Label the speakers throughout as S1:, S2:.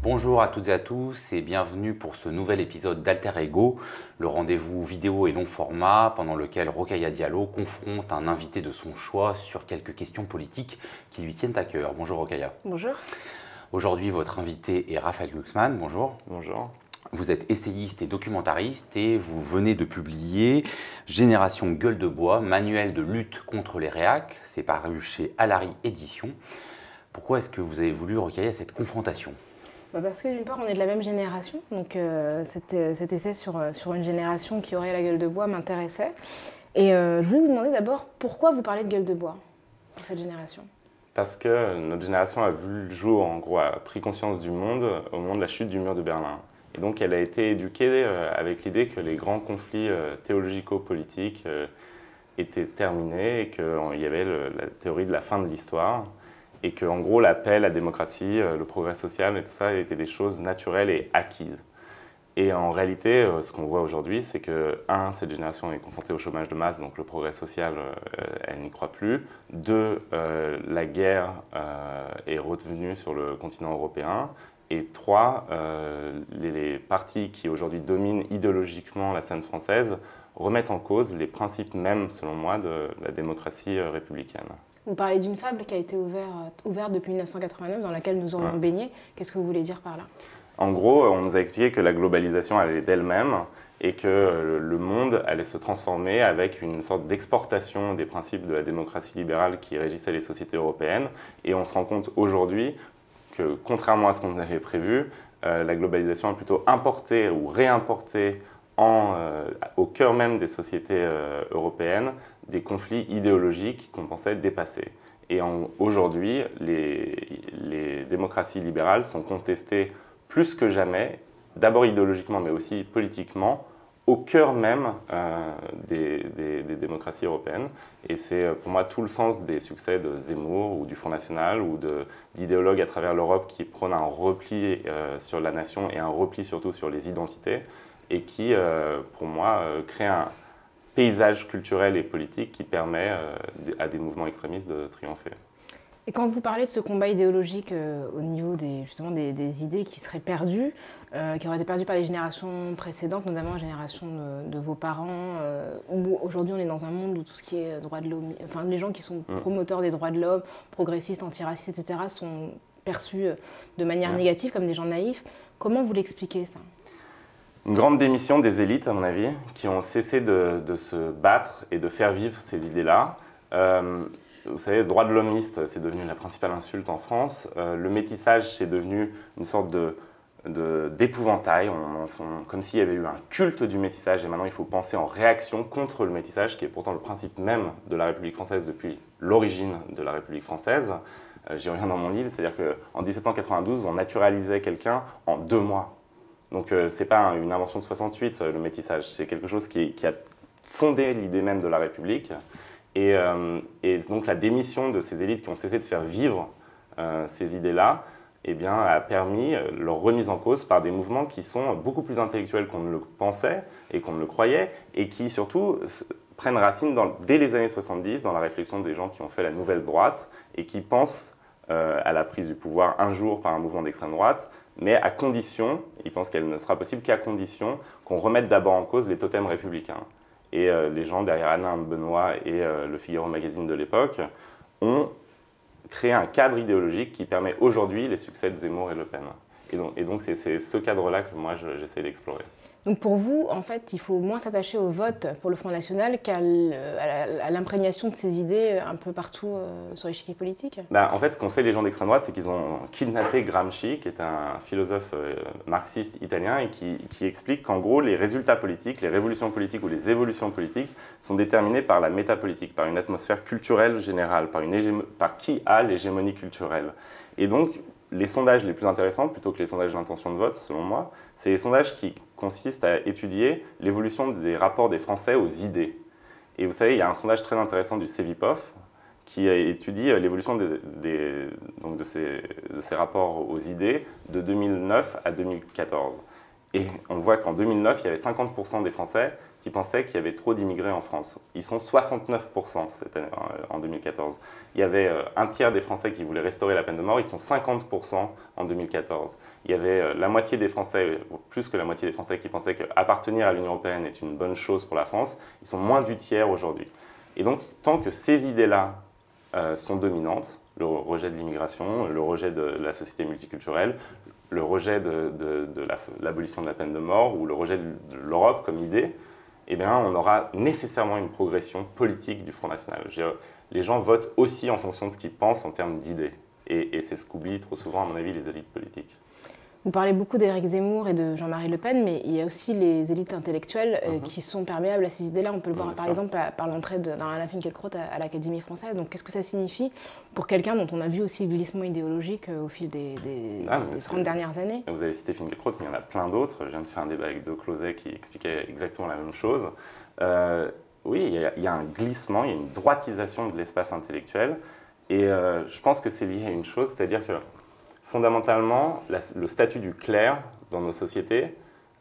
S1: Bonjour à toutes et à tous et bienvenue pour ce nouvel épisode d'Alter Ego, le rendez-vous vidéo et long format pendant lequel Rokhaya Diallo confronte un invité de son choix sur quelques questions politiques qui lui tiennent à cœur. Bonjour Rokhaya.
S2: Bonjour.
S1: Aujourd'hui, votre invité est Raphaël Glucksmann. Bonjour.
S3: Bonjour.
S1: Vous êtes essayiste et documentariste et vous venez de publier Génération Gueule de Bois, manuel de lutte contre les réacs. C'est paru chez Alary Éditions. Pourquoi est-ce que vous avez voulu, Rokhaya, cette confrontation ?
S2: Parce que d'une part, on est de la même génération, donc cet essai sur une génération qui aurait la gueule de bois m'intéressait. Et je voulais vous demander d'abord, pourquoi vous parlez de gueule de bois pour cette génération ?
S3: Parce que notre génération a vu le jour, en gros, a pris conscience du monde au moment de la chute du mur de Berlin. Et donc elle a été éduquée avec l'idée que les grands conflits théologico-politiques étaient terminés et qu'il y avait la théorie de la fin de l'histoire. Et que, en gros, la paix, la démocratie, le progrès social et tout ça étaient des choses naturelles et acquises. Et en réalité, ce qu'on voit aujourd'hui, c'est que, cette génération est confrontée au chômage de masse, donc le progrès social, elle n'y croit plus. Deux, la guerre est revenue sur le continent européen. Et trois, les partis qui aujourd'hui dominent idéologiquement la scène française remettent en cause les principes mêmes, selon moi, de la démocratie républicaine.
S2: Vous parlez d'une fable qui a été ouverte depuis 1989, dans laquelle nous aurions baigné. Qu'est-ce que vous voulez dire par là ?
S3: En gros, on nous a expliqué que la globalisation allait d'elle-même et que le monde allait se transformer avec une sorte d'exportation des principes de la démocratie libérale qui régissait les sociétés européennes. Et on se rend compte aujourd'hui que, contrairement à ce qu'on avait prévu, la globalisation a plutôt importé ou réimporté au cœur même des sociétés européennes des conflits idéologiques qu'on pensait dépassés. Et aujourd'hui, les démocraties libérales sont contestées plus que jamais, d'abord idéologiquement mais aussi politiquement, au cœur même des démocraties européennes. Et c'est pour moi tout le sens des succès de Zemmour ou du Front National ou d'idéologues à travers l'Europe qui prônent un repli sur la nation et un repli surtout sur les identités et qui, pour moi, crée un paysage culturel et politique qui permet à des mouvements extrémistes de triompher.
S2: Et quand vous parlez de ce combat idéologique au niveau justement des idées qui seraient perdues, qui auraient été perdues par les générations précédentes, notamment la génération de vos parents, où aujourd'hui on est dans un monde où tout ce qui est droits de l'homme, enfin les gens qui sont promoteurs des droits de l'homme, progressistes, antiracistes, etc., sont perçus de manière négative comme des gens naïfs. Comment vous l'expliquez ça ?
S3: Une grande démission des élites, à mon avis, qui ont cessé de se battre et de faire vivre ces idées-là. Vous savez, droit de l'hommiste, c'est devenu la principale insulte en France. Le métissage, c'est devenu une sorte d'épouvantail, comme s'il y avait eu un culte du métissage. Et maintenant, il faut penser en réaction contre le métissage, qui est pourtant le principe même de la République française depuis l'origine de la République française. J'y reviens dans mon livre, c'est-à-dire qu'en 1792, on naturalisait quelqu'un en 2 mois. Donc ce n'est pas une invention de 68, le métissage, c'est quelque chose qui a fondé l'idée même de la République. Et donc la démission de ces élites qui ont cessé de faire vivre ces idées-là eh bien, a permis leur remise en cause par des mouvements qui sont beaucoup plus intellectuels qu'on ne le pensait et qu'on ne le croyait, et qui surtout prennent racine dès les années 70 dans la réflexion des gens qui ont fait la nouvelle droite et qui pensent à la prise du pouvoir un jour par un mouvement d'extrême droite, mais à condition, ils pensent qu'elle ne sera possible qu'à condition qu'on remette d'abord en cause les totems républicains. Et les gens derrière Alain Benoît et le Figaro Magazine de l'époque ont créé un cadre idéologique qui permet aujourd'hui les succès de Zemmour et Le Pen. Et donc c'est ce cadre-là que moi j'essaie d'explorer.
S2: Donc pour vous, en fait, il faut moins s'attacher au vote pour le Front National qu'à l'imprégnation de ces idées un peu partout sur l'échiquier politique.
S3: En fait, ce qu'ont fait les gens d'extrême droite, c'est qu'ils ont kidnappé Gramsci, qui est un philosophe marxiste italien, et qui explique qu'en gros, les résultats politiques, les révolutions politiques ou les évolutions politiques sont déterminés par la métapolitique, par une atmosphère culturelle générale, par qui a l'hégémonie culturelle. Et donc, les sondages les plus intéressants, plutôt que les sondages d'intention de vote, selon moi, c'est les sondages qui consistent à étudier l'évolution des rapports des Français aux idées. Et vous savez, il y a un sondage très intéressant du Cevipof qui étudie l'évolution de ces rapports aux idées de 2009 à 2014. Et on voit qu'en 2009, il y avait 50% des Français qui pensaient qu'il y avait trop d'immigrés en France. Ils sont 69% cette année, en 2014. Il y avait un tiers des Français qui voulaient restaurer la peine de mort, ils sont 50% en 2014. Il y avait la moitié des Français, plus que la moitié des Français qui pensaient qu'appartenir à l'Union européenne est une bonne chose pour la France, ils sont moins du tiers aujourd'hui. Et donc, tant que ces idées-là sont dominantes, le rejet de l'immigration, le rejet de la société multiculturelle, le rejet de l'abolition de la peine de mort ou le rejet de l'Europe comme idée, eh bien, on aura nécessairement une progression politique du Front National. Les gens votent aussi en fonction de ce qu'ils pensent en termes d'idées. Et c'est ce qu'oublient trop souvent, à mon avis, les élites politiques.
S2: Vous parlez beaucoup d'Éric Zemmour et de Jean-Marie Le Pen, mais il y a aussi les élites intellectuelles qui sont perméables à ces idées-là. On peut le voir par exemple par l'entrée d'Alain Finkielkraut à l'Académie française. Donc qu'est-ce que ça signifie pour quelqu'un dont on a vu aussi le glissement idéologique au fil des 30 dernières années?
S3: Vous avez cité Finkielkraut, mais il y en a plein d'autres. Je viens de faire un débat avec De Closet qui expliquait exactement la même chose. Oui, il y a un glissement, il y a une droitisation de l'espace intellectuel. Et je pense que c'est lié à une chose, c'est-à-dire que fondamentalement, le statut du clerc dans nos sociétés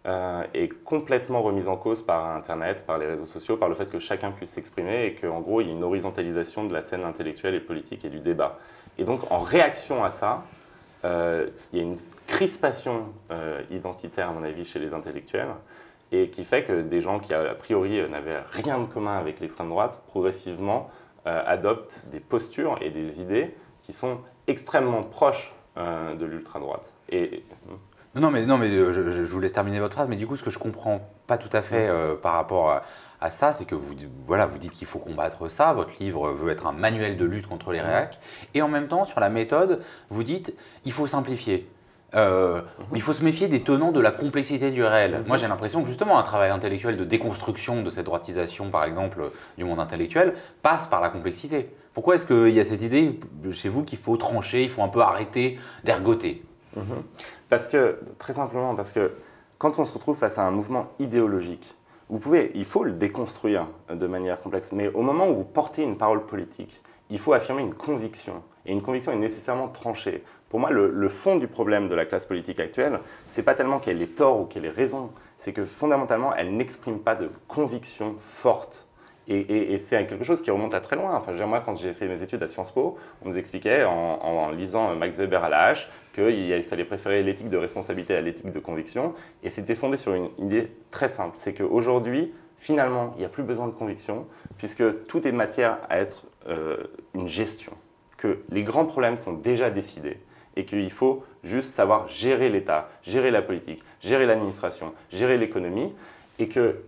S3: est complètement remis en cause par Internet, par les réseaux sociaux, par le fait que chacun puisse s'exprimer et qu'en gros, il y a une horizontalisation de la scène intellectuelle et politique et du débat. Et donc, en réaction à ça, il y a une crispation identitaire, à mon avis, chez les intellectuels et qui fait que des gens qui, a priori, n'avaient rien de commun avec l'extrême droite, progressivement adoptent des postures et des idées qui sont extrêmement proches de l'ultra-droite.
S1: Non, mais je vous laisse terminer votre phrase, mais du coup, ce que je comprends pas tout à fait par rapport à ça, c'est que vous dites qu'il faut combattre ça, votre livre veut être un manuel de lutte contre les réacs, et en même temps, sur la méthode, vous dites il faut simplifier. Il faut se méfier des tenants de la complexité du réel. Moi, j'ai l'impression que justement, un travail intellectuel de déconstruction de cette droitisation, par exemple, du monde intellectuel, passe par la complexité. Pourquoi est-ce qu'il y a cette idée chez vous qu'il faut trancher, il faut un peu arrêter d'ergoter?
S3: Parce que, très simplement, parce que quand on se retrouve face à un mouvement idéologique, il faut le déconstruire de manière complexe, mais au moment où vous portez une parole politique, il faut affirmer une conviction. Et une conviction est nécessairement tranchée. Pour moi, le fond du problème de la classe politique actuelle, c'est pas tellement qu'elle ait tort ou qu'elle ait raison, c'est que fondamentalement, elle n'exprime pas de conviction forte. Et c'est quelque chose qui remonte à très loin. Enfin, moi, quand j'ai fait mes études à Sciences Po, on nous expliquait en lisant Max Weber à la hache qu'il fallait préférer l'éthique de responsabilité à l'éthique de conviction. Et c'était fondé sur une idée très simple. C'est qu'aujourd'hui, finalement, il n'y a plus besoin de conviction puisque tout est matière à être une gestion. Que les grands problèmes sont déjà décidés et qu'il faut juste savoir gérer l'État, gérer la politique, gérer l'administration, gérer l'économie et que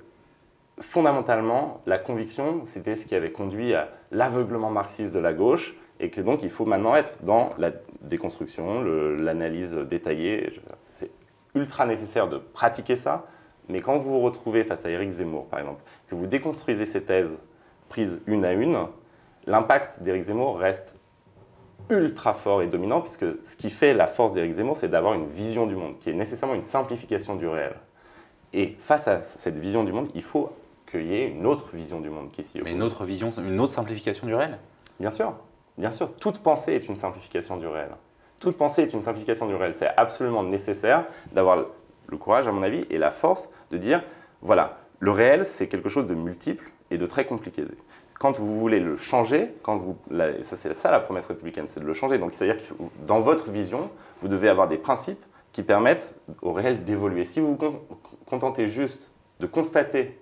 S3: fondamentalement, la conviction, c'était ce qui avait conduit à l'aveuglement marxiste de la gauche et que donc il faut maintenant être dans la déconstruction, l'analyse détaillée. C'est ultra nécessaire de pratiquer ça, mais quand vous vous retrouvez face à Éric Zemmour, par exemple, que vous déconstruisez ces thèses prises une à une, l'impact d'Éric Zemmour reste ultra fort et dominant puisque ce qui fait la force d'Éric Zemmour, c'est d'avoir une vision du monde qui est nécessairement une simplification du réel. Et face à cette vision du monde, il faut qu'il y ait une autre vision du monde qui s'y oppose.
S1: Mais une autre vision, une autre simplification du réel?
S3: Bien sûr, bien sûr. Toute pensée est une simplification du réel. Toute pensée est une simplification du réel. C'est absolument nécessaire d'avoir le courage, à mon avis, et la force de dire, voilà, le réel, c'est quelque chose de multiple et de très compliqué. Quand vous voulez le changer, c'est ça la promesse républicaine, c'est de le changer. Donc, c'est-à-dire que dans votre vision, vous devez avoir des principes qui permettent au réel d'évoluer. Si vous vous contentez juste de constater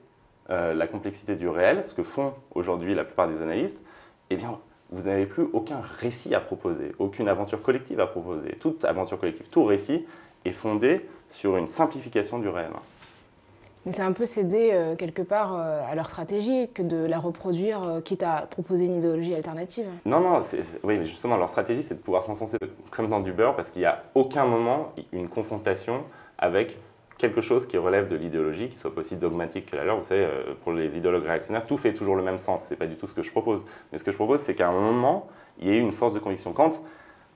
S3: la complexité du réel, ce que font aujourd'hui la plupart des analystes, eh bien, vous n'avez plus aucun récit à proposer, aucune aventure collective à proposer. Toute aventure collective, tout récit est fondé sur une simplification du réel.
S2: Mais c'est un peu céder quelque part à leur stratégie que de la reproduire, quitte à proposer une idéologie alternative.
S3: Non, oui, mais justement, leur stratégie, c'est de pouvoir s'enfoncer comme dans du beurre, parce qu'il n'y a aucun moment une confrontation avec quelque chose qui relève de l'idéologie, qui soit pas aussi dogmatique que la leur. Vous savez, pour les idéologues réactionnaires, tout fait toujours le même sens. Ce n'est pas du tout ce que je propose. Mais ce que je propose, c'est qu'à un moment, il y ait une force de conviction. Quand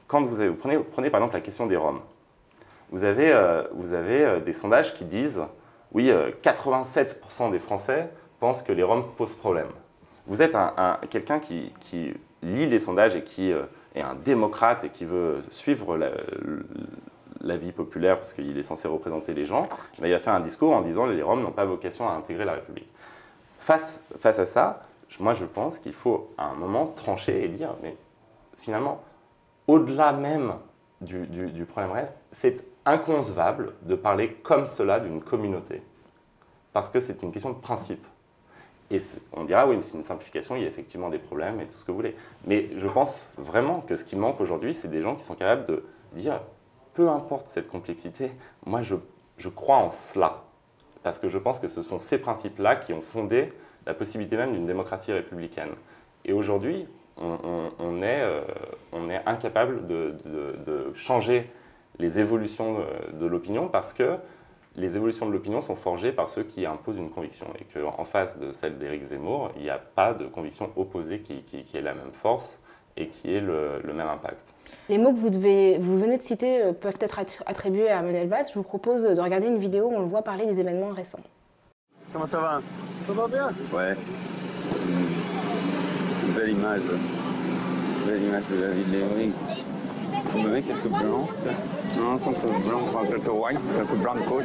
S3: vous prenez par exemple la question des Roms, vous avez des sondages qui disent oui, 87% des Français pensent que les Roms posent problème. Vous êtes quelqu'un qui lit les sondages et qui est un démocrate et qui veut suivre la vie populaire, parce qu'il est censé représenter les gens, il va faire un discours en disant les Roms n'ont pas vocation à intégrer la République. Face à ça, moi je pense qu'il faut à un moment trancher et dire, mais finalement, au-delà même du problème réel, c'est inconcevable de parler comme cela d'une communauté, parce que c'est une question de principe. Et on dira, oui, mais c'est une simplification, il y a effectivement des problèmes et tout ce que vous voulez. Mais je pense vraiment que ce qui manque aujourd'hui, c'est des gens qui sont capables de dire, peu importe cette complexité, moi je crois en cela. Parce que je pense que ce sont ces principes-là qui ont fondé la possibilité même d'une démocratie républicaine. Et aujourd'hui, on est incapable de changer les évolutions de l'opinion parce que les évolutions de l'opinion sont forgées par ceux qui imposent une conviction et qu'en face de celle d'Éric Zemmour, il n'y a pas de conviction opposée qui ait la même force et qui ait le même impact.
S2: Les mots que vous venez de citer peuvent être attribués à Manuel Valls. Je vous propose de regarder une vidéo où on le voit parler des événements récents.
S4: Comment ça va?
S5: Ça va bien?
S4: Ouais. Une belle image. Belle image de la ville d'Evry. On me met quelques blancs. Non, quelques blancs, pas quelques white, quelques blancos.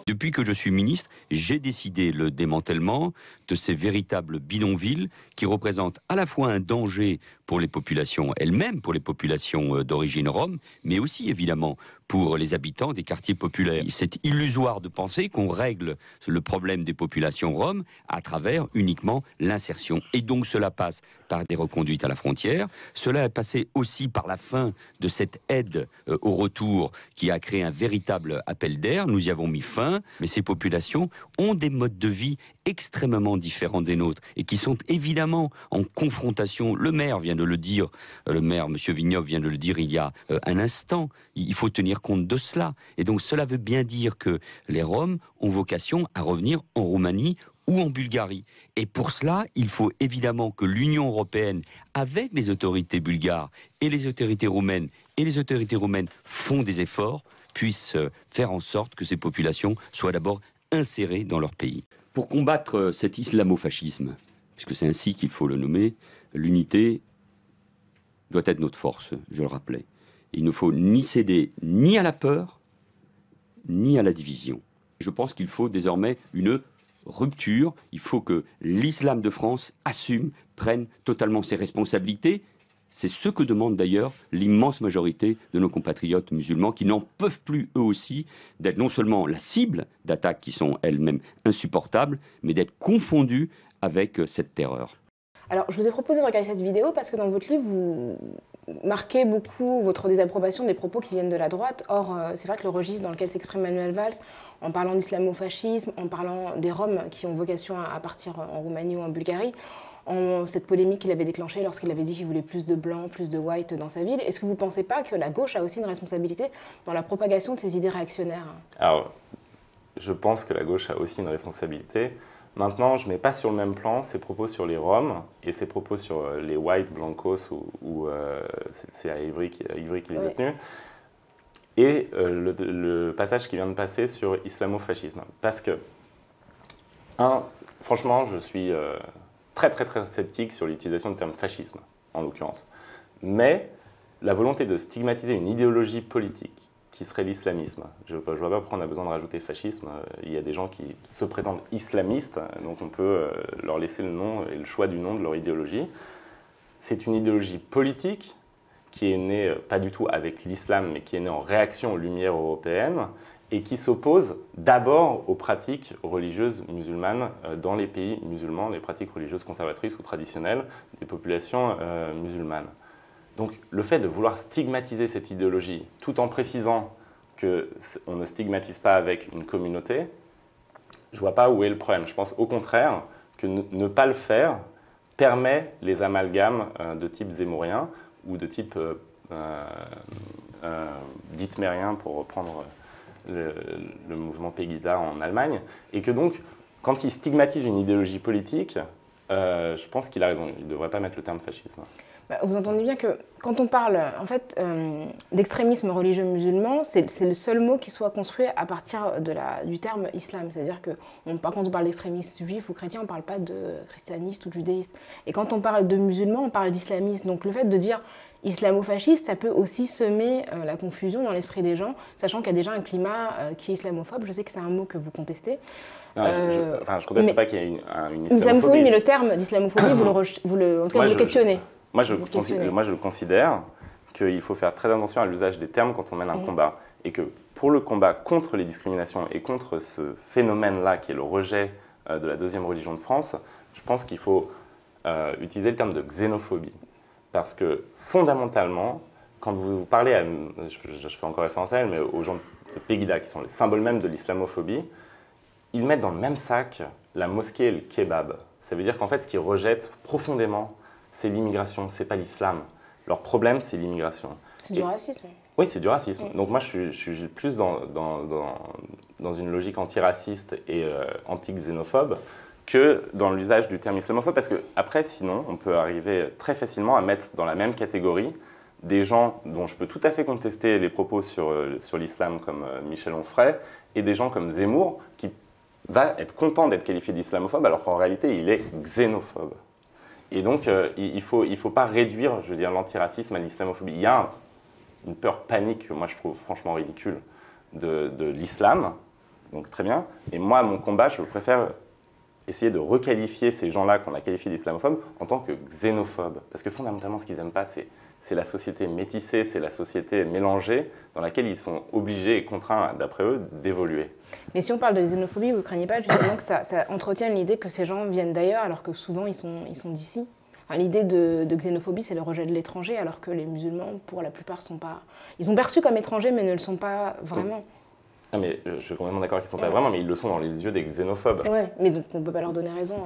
S6: Depuis que je suis ministre, j'ai décidé le démantèlement de ces véritables bidonvilles qui représentent à la fois un danger pour les populations elles-mêmes, pour les populations d'origine rome, mais aussi évidemment pour les habitants des quartiers populaires. C'est illusoire de penser qu'on règle le problème des populations roms à travers uniquement l'insertion. Et donc cela passe par des reconduites à la frontière, cela est passé aussi par la fin de cette aide au retour qui a créé un véritable appel d'air. Nous y avons mis fin, mais ces populations ont des modes de vie extrêmement différents des nôtres et qui sont évidemment en confrontation. Le maire vient de le dire, le maire, M. Vignov, vient de le dire il y a un instant. Il faut tenir compte de cela. Et donc cela veut bien dire que les Roms ont vocation à revenir en Roumanie ou en Bulgarie. Et pour cela, il faut évidemment que l'Union européenne, avec les autorités bulgares et les autorités roumaines, et les autorités roumaines font des efforts, puissent faire en sorte que ces populations soient d'abord insérées dans leur pays. Pour combattre cet islamofascisme, puisque c'est ainsi qu'il faut le nommer, l'unité doit être notre force, je le rappelais. Il ne faut ni céder ni à la peur, ni à la division. Je pense qu'il faut désormais une rupture. Il faut que l'islam de France assume, prenne totalement ses responsabilités. C'est ce que demande d'ailleurs l'immense majorité de nos compatriotes musulmans qui n'en peuvent plus eux aussi d'être non seulement la cible d'attaques qui sont elles-mêmes insupportables, mais d'être confondus avec cette terreur.
S2: Alors, je vous ai proposé de regarder cette vidéo parce que dans votre livre, vous marquez beaucoup votre désapprobation des propos qui viennent de la droite. Or, c'est vrai que le registre dans lequel s'exprime Manuel Valls, en parlant d'islamo-fascisme, en parlant des Roms qui ont vocation à partir en Roumanie ou en Bulgarie, cette polémique qu'il avait déclenchée lorsqu'il avait dit qu'il voulait plus de blancs, plus de white dans sa ville, est-ce que vous ne pensez pas que la gauche a aussi une responsabilité dans la propagation de ces idées réactionnaires?
S3: Alors, je pense que la gauche a aussi une responsabilité. Maintenant, je ne mets pas sur le même plan ses propos sur les Roms et ses propos sur les white, blancos, ou c'est à Ivry qui les a tenus, et le passage qui vient de passer sur islamo-fascisme. Parce que, franchement, je suis très sceptique sur l'utilisation du terme fascisme, en l'occurrence. Mais la volonté de stigmatiser une idéologie politique qui serait l'islamisme. Je ne vois pas pourquoi on a besoin de rajouter fascisme. Il y a des gens qui se prétendent islamistes, donc on peut leur laisser le nom et le choix du nom de leur idéologie. C'est une idéologie politique qui est née, pas du tout avec l'islam, mais qui est née en réaction aux lumières européennes et qui s'oppose d'abord aux pratiques religieuses musulmanes dans les pays musulmans, les pratiques religieuses conservatrices ou traditionnelles des populations musulmanes. Donc le fait de vouloir stigmatiser cette idéologie tout en précisant qu'on ne stigmatise pas avec une communauté, je ne vois pas où est le problème. Je pense au contraire que ne pas le faire permet les amalgames de type zémourien ou de type dittmerien pour reprendre le mouvement Pegida en Allemagne, et que donc quand il stigmatise une idéologie politique, Je pense qu'il a raison, il ne devrait pas mettre le terme fascisme.
S2: Bah, vous entendez bien que quand on parle en fait, d'extrémisme religieux musulman, c'est le seul mot qui soit construit à partir du terme islam. C'est-à-dire que quand on parle d'extrémistes juifs ou chrétiens, on ne parle pas de christianistes ou de judéistes. Et quand on parle de musulmans, on parle d'islamistes. Donc le fait de dire islamo-fasciste, ça peut aussi semer la confusion dans l'esprit des gens, sachant qu'il y a déjà un climat qui est islamophobe. Je sais que c'est un mot que vous contestez.
S3: Non, je ne conteste pas qu'il y ait une islamophobie.
S2: Mais le terme d'islamophobie, vous le questionnez.
S3: Moi, je considère qu'il faut faire très attention à l'usage des termes quand on mène un combat. Et que pour le combat contre les discriminations et contre ce phénomène-là, qui est le rejet de la deuxième religion de France, je pense qu'il faut utiliser le terme de xénophobie. Parce que fondamentalement, quand vous parlez à, je fais encore référence à elle, mais aux gens de Pegida, qui sont les symboles même de l'islamophobie, ils mettent dans le même sac la mosquée et le kebab. Ça veut dire qu'en fait, ce qu'ils rejettent profondément, c'est l'immigration, c'est pas l'islam. Leur problème, c'est l'immigration.
S2: C'est du racisme.
S3: Oui, c'est du racisme. Donc moi, je suis plus dans une logique antiraciste et anti-xénophobe que dans l'usage du terme islamophobe, parce que après, sinon, on peut arriver très facilement à mettre dans la même catégorie des gens dont je peux tout à fait contester les propos sur l'islam, comme Michel Onfray, et des gens comme Zemmour, qui va être content d'être qualifié d'islamophobe, alors qu'en réalité, il est xénophobe. Et donc, il faut pas réduire, je veux dire, l'antiracisme à l'islamophobie. Il y a une peur panique que moi je trouve franchement ridicule de l'islam, donc très bien. Et moi, mon combat, je préfère essayer de requalifier ces gens-là qu'on a qualifiés d'islamophobes en tant que xénophobes. Parce que fondamentalement, ce qu'ils n'aiment pas, c'est la société métissée, c'est la société mélangée dans laquelle ils sont obligés et contraints, d'après eux, d'évoluer.
S2: Mais si on parle de xénophobie, vous ne craignez pas justement que ça entretienne l'idée que ces gens viennent d'ailleurs alors que souvent ils sont d'ici? Enfin, l'idée de xénophobie, c'est le rejet de l'étranger, alors que les musulmans, pour la plupart, sont pas... Ils sont perçus comme étrangers, mais ne le sont pas vraiment.
S3: Non, mais je suis complètement d'accord qu'ils ne sont pas vraiment, mais ils le sont dans les yeux des xénophobes.
S2: Oui, mais donc on ne peut pas leur donner raison.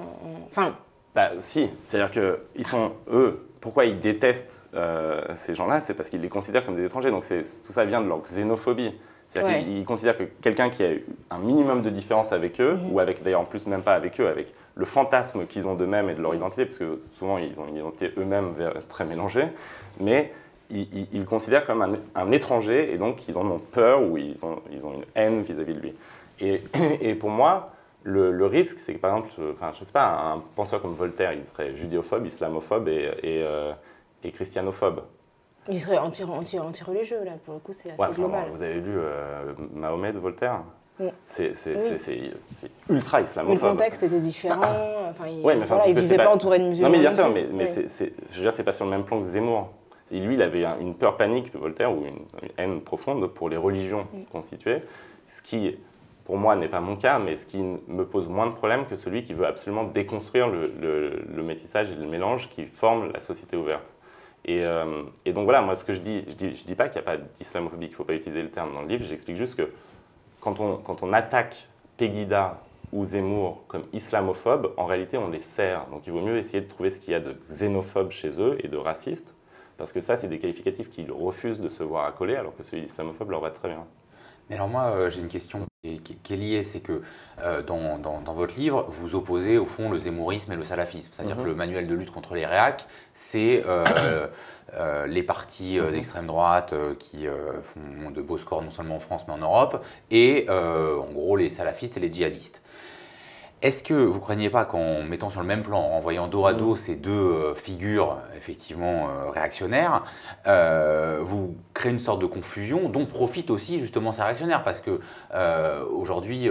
S2: Enfin...
S3: Bah si, c'est-à-dire qu'ils sont, eux, pourquoi ils détestent ces gens-là, c'est parce qu'ils les considèrent comme des étrangers. Donc tout ça vient de leur xénophobie. C'est-à-dire qu'ils considèrent que quelqu'un qui a eu un minimum de différence avec eux, ou avec, d'ailleurs en plus même pas avec eux, avec le fantasme qu'ils ont d'eux-mêmes et de leur identité, parce que souvent ils ont une identité eux-mêmes très mélangée, mais ils le considèrent comme un étranger, et donc ils en ont peur, ou ils ont une haine vis-à-vis de lui. Et pour moi, le risque, c'est que par exemple, je sais pas, un penseur comme Voltaire, il serait judéophobe, islamophobe et christianophobe.
S2: Il serait anti-religieux, là, pour le coup, c'est assez global.
S3: Vous avez lu Mahomet de Voltaire?
S2: Oui.
S3: C'est ultra islamophobe.
S2: Mais le contexte était différent. Il ne vivait pas entouré de musulmans.
S3: Non, mais bien sûr, mais je veux dire, c'est pas sur le même plan que Zemmour. Et lui, il avait une peur panique, Voltaire, ou une haine profonde pour les religions constituées, ce qui, pour moi, n'est pas mon cas, mais ce qui me pose moins de problèmes que celui qui veut absolument déconstruire le métissage et le mélange qui forment la société ouverte. Et donc voilà, moi, ce que je dis pas qu'il n'y a pas d'islamophobie, qu'il ne faut pas utiliser le terme dans le livre, j'explique juste que quand on attaque Pegida ou Zemmour comme islamophobes, en réalité, on les sert. Donc il vaut mieux essayer de trouver ce qu'il y a de xénophobe chez eux et de raciste, parce que ça, c'est des qualificatifs qu'ils refusent de se voir accoler, alors que celui d'islamophobe leur va très bien.
S1: Mais alors moi, j'ai une question qui est liée, c'est que dans votre livre, vous opposez au fond le zémourisme et le salafisme. C'est-à-dire que le manuel de lutte contre les réacs, c'est les partis d'extrême droite qui font de beaux scores non seulement en France mais en Europe, et en gros les salafistes et les djihadistes. Est-ce que vous ne craignez pas qu'en mettant sur le même plan, en voyant dos à dos ces deux figures effectivement réactionnaires, vous créez une sorte de confusion dont profitent aussi justement ces réactionnaires? Parce que aujourd'hui,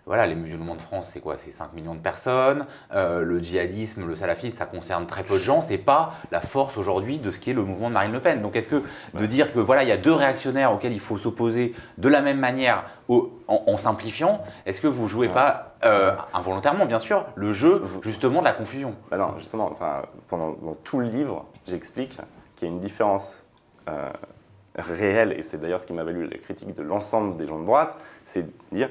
S1: voilà, les musulmans de France, c'est quoi? C'est 5 millions de personnes. Le djihadisme, le salafisme, ça concerne très peu de gens. C'est pas la force aujourd'hui de ce qui est le mouvement de Marine Le Pen. Donc est-ce que de dire que voilà, il y a deux réactionnaires auxquels il faut s'opposer de la même manière en simplifiant, est-ce que vous jouez pas involontairement, bien sûr, le jeu justement de la confusion?
S3: Bah non, justement, dans tout le livre, j'explique qu'il y a une différence réelle, et c'est d'ailleurs ce qui m'a valu la critique de l'ensemble des gens de droite, c'est de dire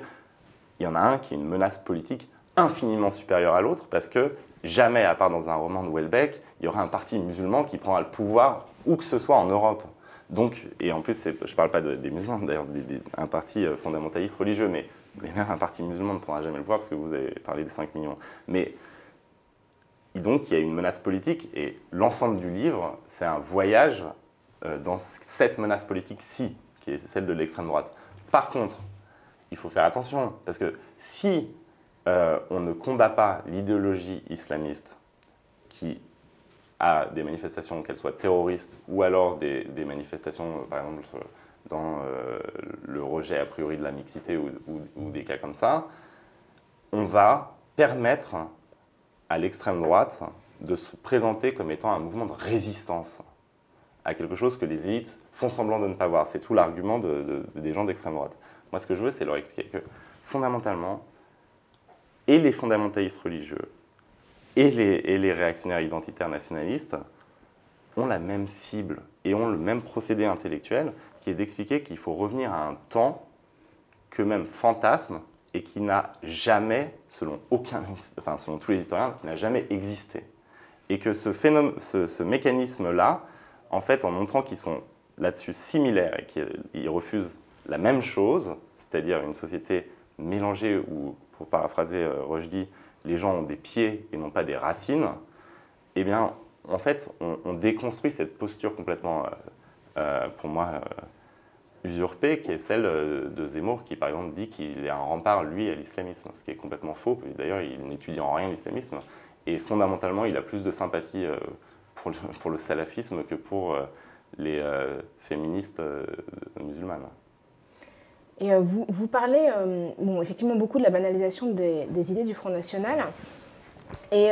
S3: il y en a un qui est une menace politique infiniment supérieure à l'autre, parce que jamais, à part dans un roman de Houellebecq, il y aura un parti musulman qui prendra le pouvoir où que ce soit en Europe. Donc, et en plus, je ne parle pas des musulmans, d'ailleurs, un parti fondamentaliste religieux, mais même un parti musulman ne prendra jamais le pouvoir, parce que vous avez parlé des 5 millions. Mais donc, il y a une menace politique et l'ensemble du livre, c'est un voyage dans cette menace politique-ci, qui est celle de l'extrême droite. Par contre, il faut faire attention, parce que si on ne combat pas l'idéologie islamiste qui a des manifestations, qu'elles soient terroristes ou alors des manifestations, par exemple, dans le rejet a priori de la mixité ou des cas comme ça, on va permettre à l'extrême droite de se présenter comme étant un mouvement de résistance à quelque chose que les élites font semblant de ne pas voir. C'est tout l'argument des gens d'extrême droite. Moi, ce que je veux, c'est leur expliquer que, fondamentalement, et les fondamentalistes religieux et les réactionnaires identitaires nationalistes ont la même cible et ont le même procédé intellectuel, qui est d'expliquer qu'il faut revenir à un temps qu'eux-mêmes fantasment et qui n'a jamais, selon tous les historiens, qui n'a jamais existé. Et que ce mécanisme-là, en fait, en montrant qu'ils sont là-dessus similaires et qu'ils refusent la même chose, c'est-à-dire une société mélangée où, pour paraphraser Rushdie, les gens ont des pieds et non pas des racines, eh bien, en fait, on déconstruit cette posture complètement, pour moi, usurpée, qui est celle de Zemmour, qui, par exemple, dit qu'il est un rempart, lui, à l'islamisme, ce qui est complètement faux. D'ailleurs, il n'étudie en rien l'islamisme, et fondamentalement, il a plus de sympathie pour le salafisme que pour les féministes musulmanes.
S2: Et vous parlez effectivement beaucoup de la banalisation des idées du Front National. Et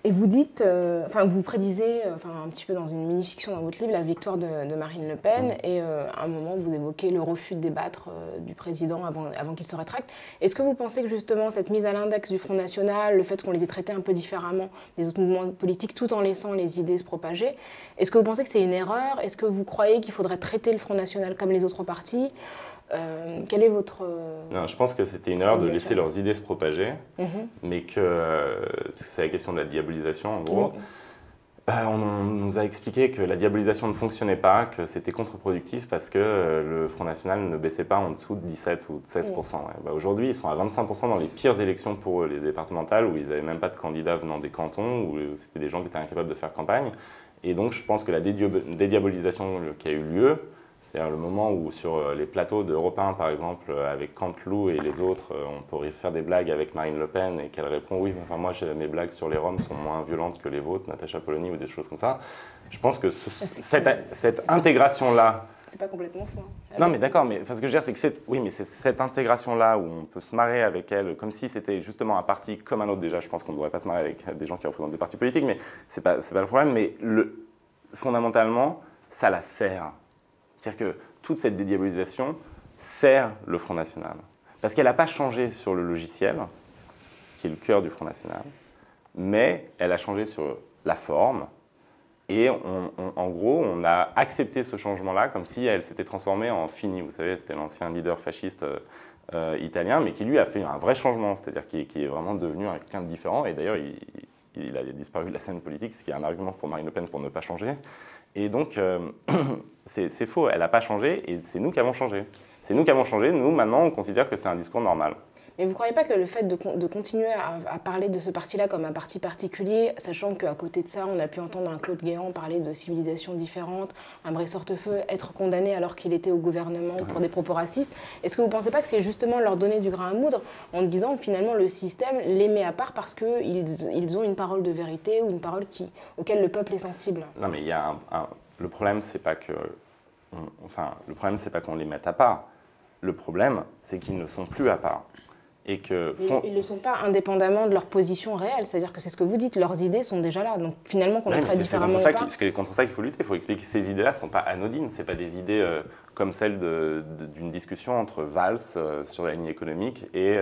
S2: vous dites, vous prédisez, un petit peu dans une mini-fiction dans votre livre, la victoire de Marine Le Pen. Et à un moment, vous évoquez le refus de débattre du président avant qu'il se rétracte. Est-ce que vous pensez que justement cette mise à l'index du Front National, le fait qu'on les ait traités un peu différemment des autres mouvements politiques, tout en laissant les idées se propager, est-ce que vous pensez que c'est une erreur? Est-ce que vous croyez qu'il faudrait traiter le Front National comme les autres partis? Quel est votre...
S3: Non, je pense que c'était une erreur de laisser leurs idées se propager, mais parce que c'est la question de la diabolisation en gros. On nous a expliqué que la diabolisation ne fonctionnait pas, que c'était contre-productif parce que le Front National ne baissait pas en dessous de 17 ou de 16%. Ouais. Aujourd'hui, ils sont à 25% dans les pires élections pour les départementales, où ils n'avaient même pas de candidats venant des cantons, où c'était des gens qui étaient incapables de faire campagne. Et donc, je pense que la dédiabolisation qui a eu lieu, c'est-à-dire le moment où sur les plateaux d'Europe 1, par exemple, avec Canteloup et les autres, on pourrait faire des blagues avec Marine Le Pen et qu'elle répond « Oui, moi mes blagues sur les Roms sont moins violentes que les vôtres, Natacha Polony » ou des choses comme ça. Je pense que cette intégration-là...
S2: C'est pas complètement faux.
S3: Non, mais d'accord, mais ce que je veux dire, c'est que c'est cette intégration-là où on peut se marrer avec elle, comme si c'était justement un parti comme un autre. Déjà, je pense qu'on ne devrait pas se marrer avec des gens qui représentent des partis politiques, mais c'est pas le problème. Mais fondamentalement, ça la sert. C'est-à-dire que toute cette dédiabolisation sert le Front National. Parce qu'elle n'a pas changé sur le logiciel, qui est le cœur du Front National, mais elle a changé sur la forme. Et en gros, on a accepté ce changement-là comme si elle s'était transformée en Fini. Vous savez, c'était l'ancien leader fasciste italien, mais qui lui a fait un vrai changement, c'est-à-dire qui est vraiment devenu quelqu'un de différent. Et d'ailleurs, il a disparu de la scène politique, ce qui est un argument pour Marine Le Pen pour ne pas changer. Et donc, c'est faux, elle n'a pas changé et c'est nous qui avons changé. C'est nous qui avons changé, nous maintenant on considère que c'est un discours normal.
S2: Mais vous ne croyez pas que le fait de continuer à parler de ce parti-là comme un parti particulier, sachant qu'à côté de ça, on a pu entendre un Claude Guéant parler de civilisations différentes, un Brice Hortefeux être condamné alors qu'il était au gouvernement pour des propos racistes, est-ce que vous ne pensez pas que c'est justement leur donner du grain à moudre en disant que finalement le système les met à part parce qu'ils ont une parole de vérité ou une parole auquel le peuple est sensible?
S3: Non mais il y a le problème, c'est pas que... le problème, c'est pas qu'on les mette à part. Le problème, c'est qu'ils ne sont plus à part. Et
S2: ils ne sont pas indépendamment de leur position réelle, c'est-à-dire que c'est ce que vous dites, leurs idées sont déjà là, donc finalement qu'on les traite différemment ou pas.
S3: C'est contre ça qu'il faut lutter, il faut expliquer que ces idées-là ne sont pas anodines, ce pas des idées comme celles d'une discussion entre Valls sur la ligne économique et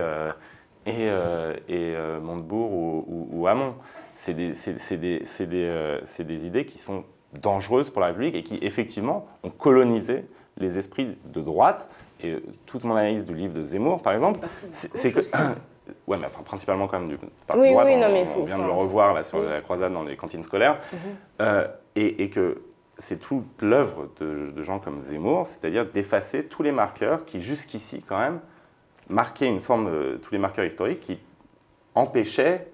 S3: Montebourg ou Hamon. C'est des idées qui sont dangereuses pour la République et qui effectivement ont colonisé les esprits de droite. Et toute mon analyse du livre de Zemmour, par exemple, c'est que... ouais, mais principalement quand même du parti de droite. On vient de le revoir là, sur la croisade dans les cantines scolaires. Et que c'est toute l'œuvre de gens comme Zemmour, c'est-à-dire d'effacer tous les marqueurs qui, jusqu'ici, quand même, marquaient une forme... tous les marqueurs historiques qui empêchaient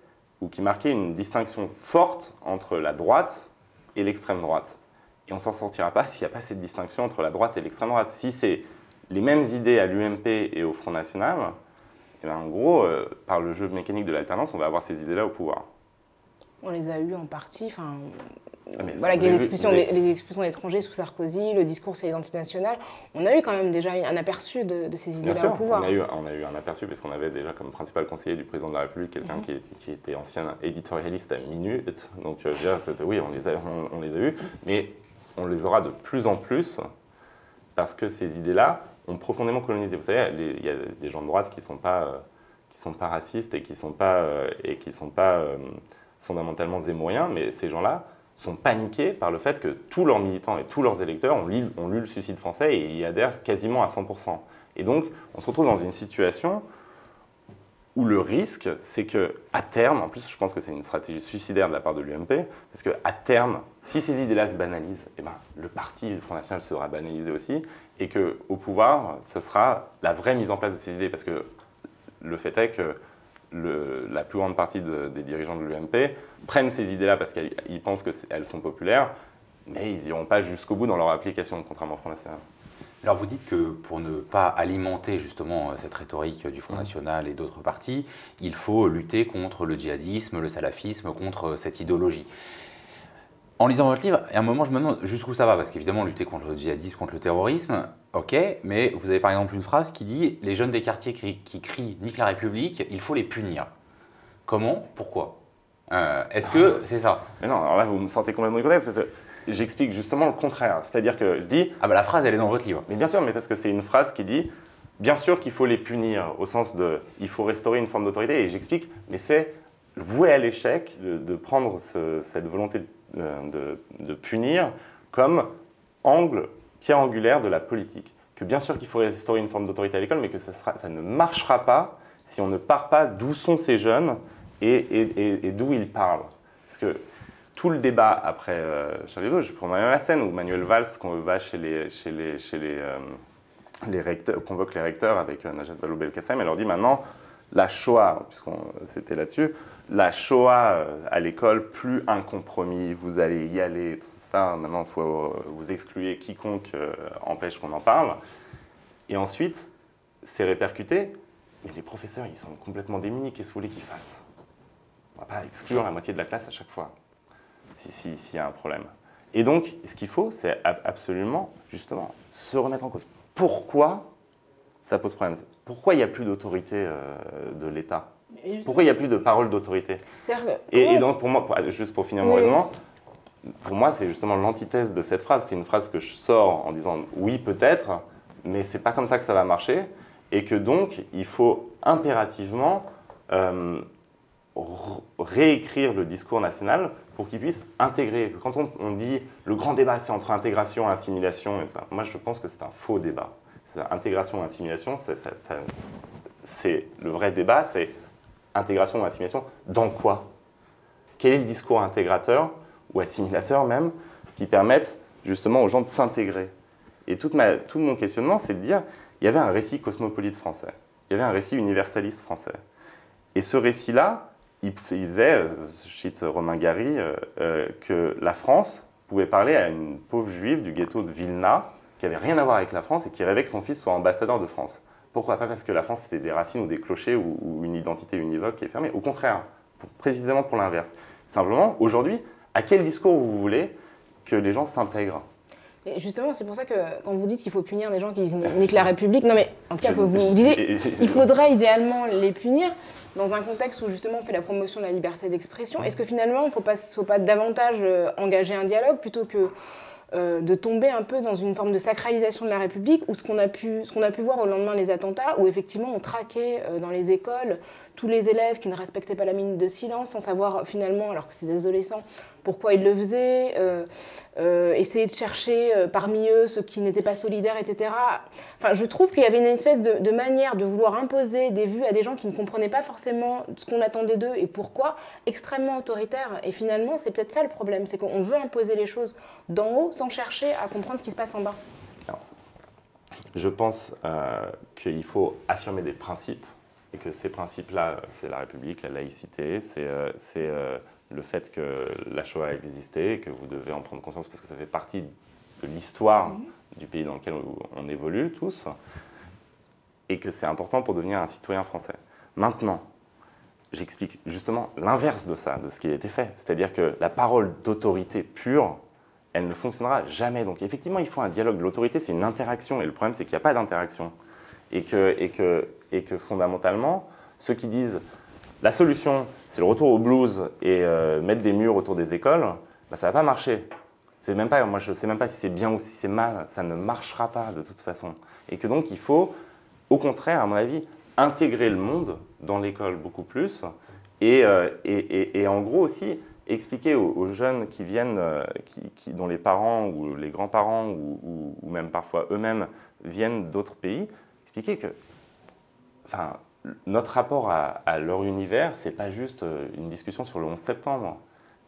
S3: ou qui marquait une distinction forte entre la droite et l'extrême droite. Et on ne s'en sortira pas s'il n'y a pas cette distinction entre la droite et l'extrême droite. Si c'est les mêmes idées à l'UMP et au Front National, et bien en gros, par le jeu mécanique de l'alternance, on va avoir ces idées-là au pouvoir.
S2: On les a eues en partie. Enfin,
S3: voilà,
S2: les expulsions d'étrangers sous Sarkozy, le discours sur l'identité nationale. On a eu quand même déjà un aperçu de ces idées-là au pouvoir.
S3: On a eu un aperçu parce qu'on avait déjà comme principal conseiller du président de la République quelqu'un qui était ancien éditorialiste à Minute. Donc oui, on les a eus, mais on les aura de plus en plus parce que ces idées-là ont profondément colonisé. Vous savez, il y a des gens de droite qui ne sont pas racistes et qui ne sont pas fondamentalement zémouriens, mais ces gens-là sont paniqués par le fait que tous leurs militants et tous leurs électeurs ont lu le Suicide français et y adhèrent quasiment à 100%. Et donc, on se retrouve dans une situation où le risque, c'est qu'à terme, en plus je pense que c'est une stratégie suicidaire de la part de l'UMP, parce qu'à terme, si ces idées-là se banalisent, eh ben, le parti du Front National sera banalisé aussi, et qu'au pouvoir, ce sera la vraie mise en place de ces idées, parce que le fait est que la plus grande partie des dirigeants de l'UMP prennent ces idées-là parce qu'ils pensent qu'elles sont populaires, mais ils n'iront pas jusqu'au bout dans leur application, contrairement au Front National.
S1: Alors vous dites que pour ne pas alimenter justement cette rhétorique du Front National et d'autres partis, il faut lutter contre le djihadisme, le salafisme, contre cette idéologie. En lisant votre livre, à un moment je me demande jusqu'où ça va, parce qu'évidemment lutter contre le djihadisme, contre le terrorisme, ok, mais vous avez par exemple une phrase qui dit « Les jeunes des quartiers qui crient « Nique la République », il faut les punir ». Comment? Pourquoi? Est-ce que c'est ça?
S3: Mais non, alors là vous me sentez complètement hypothèse, parce que j'explique justement le contraire. C'est-à-dire que je dis…
S1: Ah bah la phrase elle est dans votre livre.
S3: Mais bien sûr, mais parce que c'est une phrase qui dit « Bien sûr qu'il faut les punir », au sens de « il faut restaurer une forme d'autorité », et j'explique, mais c'est voué à l'échec de prendre cette volonté de punir comme pierre angulaire de la politique. Que bien sûr qu'il faut restaurer une forme d'autorité à l'école, mais que ça ne marchera pas si on ne part pas d'où sont ces jeunes et d'où ils parlent. Parce que tout le débat après Charlie Hebdo, je prends même la scène où Manuel Valls va chez les recteurs, convoque les recteurs avec Najat Vallaud-Belkacem et leur dit maintenant la Shoah, puisqu'on c'était là-dessus, la Shoah à l'école, plus un compromis, vous allez y aller, tout ça, maintenant il faut vous excluer quiconque empêche qu'on en parle. Et ensuite, c'est répercuté, et les professeurs, ils sont complètement démunis, qu'est-ce que vous voulez qu'ils fassent? On ne va pas exclure la moitié de la classe à chaque fois, s'il y a un problème. Et donc, ce qu'il faut, c'est absolument, justement, se remettre en cause. Pourquoi ça pose problème? Pourquoi il n'y a plus d'autorité de l'État? Pourquoi il n'y a plus de parole d'autorité? Et donc, pour moi, juste pour finir mon raisonnement, pour moi, c'est justement l'antithèse de cette phrase. C'est une phrase que je sors en disant « oui, peut-être », mais ce n'est pas comme ça que ça va marcher. Et que donc, il faut impérativement réécrire le discours national pour qu'il puisse intégrer. Quand on dit « le grand débat, c'est entre intégration et assimilation », moi, je pense que c'est un faux débat. Intégration et assimilation, c'est le vrai débat, c'est intégration ou assimilation dans quoi? Quel est le discours intégrateur ou assimilateur même qui permette justement aux gens de s'intégrer? Et tout mon questionnement, c'est de dire, il y avait un récit cosmopolite français, il y avait un récit universaliste français. Et ce récit-là, il faisait, je cite Romain Gary, que la France pouvait parler à une pauvre juive du ghetto de Vilna, qui n'avait rien à voir avec la France et qui rêvait que son fils soit ambassadeur de France. Pourquoi? Pas parce que la France c'était des racines ou des clochers ou une identité univoque qui est fermée. Au contraire, précisément pour l'inverse. Simplement, aujourd'hui, à quel discours vous voulez que les gens s'intègrent?
S2: Mais justement, c'est pour ça que quand vous dites qu'il faut punir des gens qui niquent la République, non mais en tout cas, vous disiez il faudrait idéalement les punir dans un contexte où justement on fait la promotion de la liberté d'expression. Est-ce que finalement, il ne faut pas davantage engager un dialogue plutôt que de tomber un peu dans une forme de sacralisation de la République, ou ce qu'on a pu voir au lendemain des attentats, où effectivement on traquait dans les écoles tous les élèves qui ne respectaient pas la minute de silence, sans savoir finalement, alors que c'est des adolescents, pourquoi ils le faisaient, essayer de chercher parmi eux ceux qui n'étaient pas solidaires, etc. Enfin, je trouve qu'il y avait une espèce de manière de vouloir imposer des vues à des gens qui ne comprenaient pas forcément ce qu'on attendait d'eux et pourquoi, extrêmement autoritaire. Et finalement, c'est peut-être ça le problème, c'est qu'on veut imposer les choses d'en haut sans chercher à comprendre ce qui se passe en bas.
S3: Alors, je pense qu'il faut affirmer des principes Et que ces principes-là, c'est la République, la laïcité, c'est le fait que la Shoah a existé et que vous devez en prendre conscience parce que ça fait partie de l'histoire du pays dans lequel on évolue tous, et que c'est important pour devenir un citoyen français. Maintenant, j'explique justement l'inverse de ça, de ce qui a été fait. C'est-à-dire que la parole d'autorité pure, elle ne fonctionnera jamais. Donc effectivement, il faut un dialogue. L'autorité, c'est une interaction, et le problème, c'est qu'il n'y a pas d'interaction. Et que fondamentalement, ceux qui disent la solution, c'est le retour au blues et mettre des murs autour des écoles, bah, ça ne va pas marcher. Moi, je ne sais même pas si c'est bien ou si c'est mal, ça ne marchera pas de toute façon. Et que donc, il faut, au contraire, à mon avis, intégrer le monde dans l'école beaucoup plus et en gros aussi expliquer aux jeunes qui viennent, dont les parents ou les grands-parents ou même parfois eux-mêmes viennent d'autres pays, expliquer que notre rapport à leur univers, ce n'est pas juste une discussion sur le 11 septembre.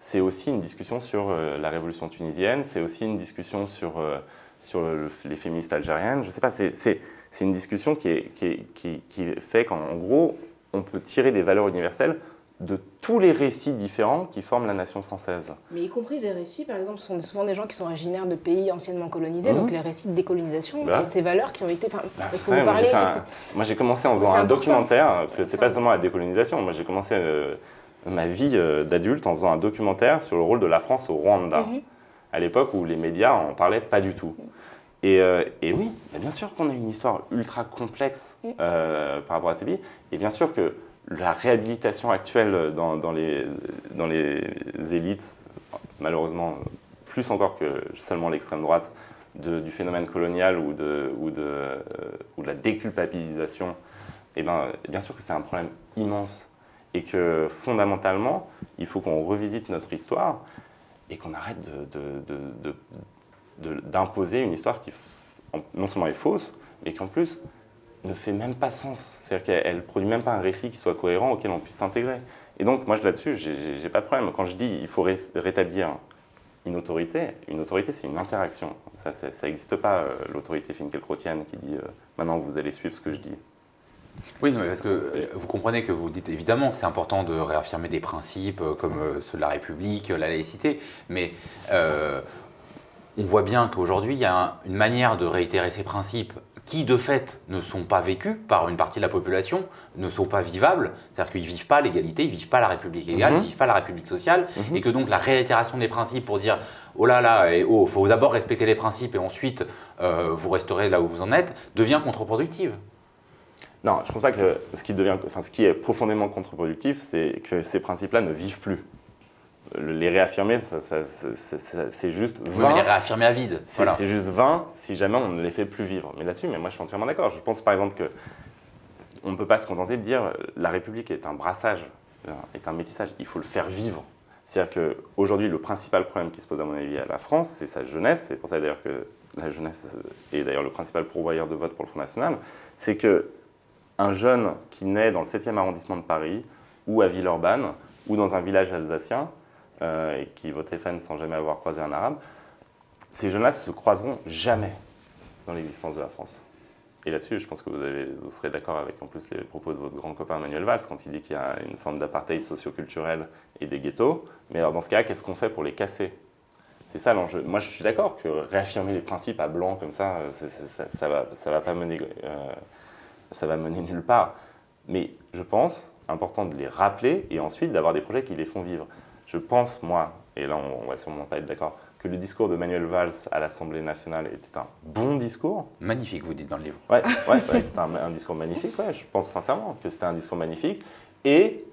S3: C'est aussi une discussion sur la révolution tunisienne, c'est aussi une discussion sur les féministes algériennes. Je ne sais pas, c'est une discussion qui fait qu'en gros, on peut tirer des valeurs universelles de tous les récits différents qui forment la nation française.
S2: Mais y compris des récits, par exemple, ce sont souvent des gens qui sont originaires de pays anciennement colonisés, donc les récits de décolonisation et de ces valeurs qui ont été... parce que vous parlez...
S3: Moi, j'ai commencé en faisant un documentaire, parce que c'est pas seulement la décolonisation. Moi, j'ai commencé ma vie d'adulte en faisant un documentaire sur le rôle de la France au Rwanda, à l'époque où les médias en parlaient pas du tout. Et oui, bien sûr qu'on a une histoire ultra complexe par rapport à ces pays, et bien sûr que la réhabilitation actuelle dans les élites, malheureusement plus encore que seulement l'extrême droite, du phénomène colonial ou de la déculpabilisation, bien sûr que c'est un problème immense et que fondamentalement, il faut qu'on revisite notre histoire et qu'on arrête d'imposer une histoire qui non seulement est fausse, mais qu'en plus ne fait même pas sens. C'est-à-dire qu'elle ne produit même pas un récit qui soit cohérent auquel on puisse s'intégrer. Et donc, moi, là-dessus, j'ai pas de problème. Quand je dis qu'il faut rétablir une autorité, c'est une interaction. Ça n'existe pas, l'autorité finkielkrautienne qui dit maintenant, vous allez suivre ce que je dis.
S1: Oui, non, mais parce que vous comprenez que vous dites évidemment que c'est important de réaffirmer des principes comme ceux de la République, la laïcité, mais on voit bien qu'aujourd'hui, il y a une manière de réitérer ces principes qui, de fait, ne sont pas vécus par une partie de la population, ne sont pas vivables, c'est-à-dire qu'ils ne vivent pas l'égalité, ils ne vivent pas la République égale, ils ne vivent pas la République sociale, et que donc la réitération des principes pour dire « oh là là, il faut d'abord respecter les principes et ensuite vous resterez là où vous en êtes », devient contre-productive.
S3: Non, je ne pense pas que ce qui est profondément contre-productif, c'est que ces principes-là ne vivent plus. Les réaffirmer, c'est juste vain.
S1: Oui, mais les réaffirmer à vide. Voilà.
S3: C'est juste vain si jamais on ne les fait plus vivre. Mais là-dessus, moi je suis entièrement d'accord. Je pense par exemple qu'on ne peut pas se contenter de dire la République est un brassage, est un métissage. Il faut le faire vivre. C'est-à-dire qu'aujourd'hui, le principal problème qui se pose à mon avis à la France, c'est sa jeunesse. C'est pour ça d'ailleurs que la jeunesse est d'ailleurs le principal pourvoyeur de vote pour le Front National. C'est qu'un jeune qui naît dans le 7e arrondissement de Paris, ou à Villeurbanne, ou dans un village alsacien, et qui vote FN sans jamais avoir croisé un arabe, ces jeunes-là ne se croiseront jamais dans l'existence de la France. Et là-dessus, je pense que vous serez d'accord avec en plus les propos de votre grand copain Manuel Valls quand il dit qu'il y a une forme d'apartheid socio-culturel et des ghettos. Mais alors dans ce cas, qu'est-ce qu'on fait pour les casser? C'est ça l'enjeu. Moi, je suis d'accord que réaffirmer les principes à blanc comme ça, ça va pas mener, ça va mener nulle part. Mais je pense important de les rappeler et ensuite d'avoir des projets qui les font vivre. Je pense, moi, et là on va sûrement pas être d'accord, que le discours de Manuel Valls à l'Assemblée nationale était un bon discours.
S1: Magnifique, vous dites dans le livre.
S3: Ouais, c'était un discours magnifique, ouais, je pense sincèrement que c'était un discours magnifique. Et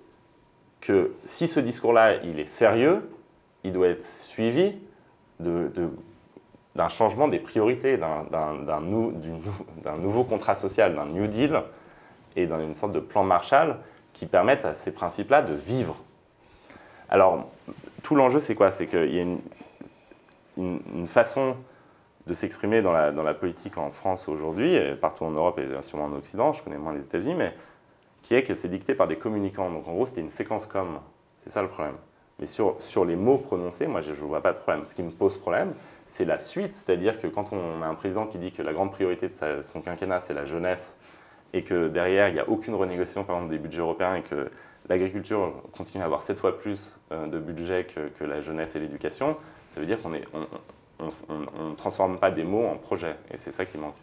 S3: que si ce discours-là, il est sérieux, il doit être suivi d'un changement des priorités, d'un nouveau contrat social, d'un New Deal et d'une sorte de plan Marshall qui permettent à ces principes-là de vivre. Alors, tout l'enjeu, c'est quoi? C'est qu'il y a une façon de s'exprimer dans la politique en France aujourd'hui, et partout en Europe et sûrement en Occident, je connais moins les États-Unis, mais qui est que c'est dicté par des communicants. Donc en gros, c'était une séquence com. C'est ça le problème. Mais sur les mots prononcés, moi, je ne vois pas de problème. Ce qui me pose problème, c'est la suite. C'est-à-dire que quand on a un président qui dit que la grande priorité de son quinquennat, c'est la jeunesse, et que derrière, il n'y a aucune renégociation, par exemple, des budgets européens, et que l'agriculture continue à avoir 7 fois plus de budget que la jeunesse et l'éducation, ça veut dire qu'on ne transforme pas des mots en projets, et c'est ça qui manque.